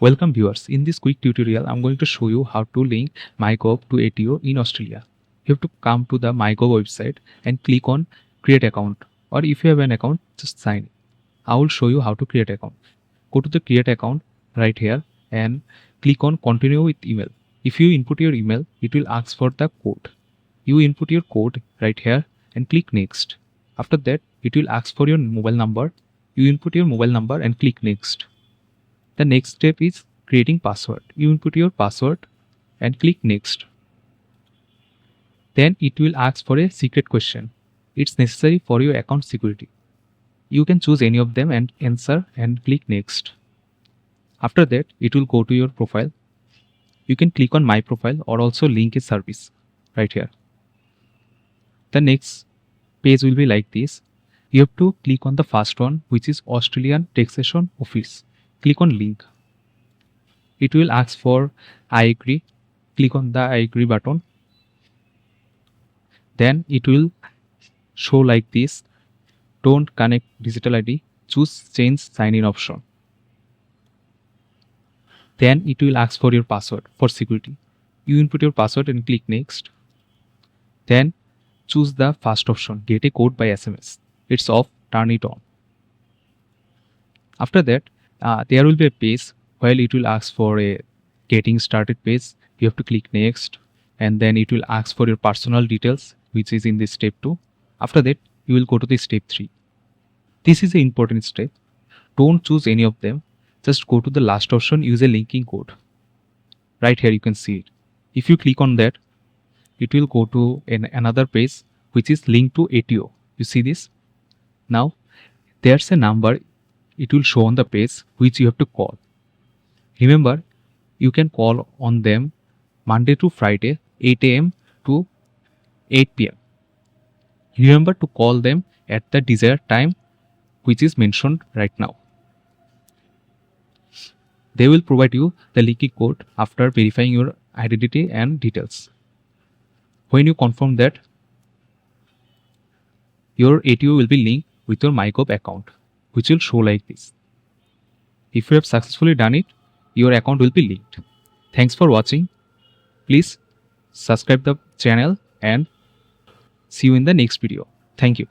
Welcome viewers. In this quick tutorial, I'm going to show you how to link MyGov to ATO in Australia. You have to come to the MyGov website and click on create account, or if you have an account, just sign in. I will show you how to create account. Go to the create account right here and click on continue with email. If you input your email, it will ask for the code. You input your code right here and click next. After that, it will ask for your mobile number. You input your mobile number and click next. The next step is creating password. You input your password and click next. Then it will ask for a secret question. It's necessary for your account security. You can choose any of them and answer and click next. After that, it will go to your profile. You can click on my profile or also link a service right here. The next page will be like this. You have to click on the first one, which is Australian Taxation Office. Click on link. It will ask for I agree. Click on the I agree button. Then it will show like this. Don't connect digital ID. Choose change sign in option. Then it will ask for your password for security. You input your password and click next. Then choose the first option, get a code by SMS. It's off, turn it on. After that, there will be a page while it will ask for a getting started page. You have to click next, and then it will ask for your personal details, which is in this step 2. After that, you will go to the step 3. This is an important step. Don't choose any of them. Just go to the last option, use a linking code. Right here you can see it. If you click on that, it will go to another page which is linked to ATO. You see this? Now there's a number it will show on the page which you have to call. Remember, you can call on them Monday to Friday 8 a.m. to 8 p.m. Remember to call them at the desired time which is mentioned right now. They will provide you the linking code after verifying your identity and details. When you confirm that, your ATO will be linked with your MyGov account, which will show like this. If you have successfully done it, your account will be linked. Thanks for watching. Please subscribe the channel and see you in the next video. Thank you.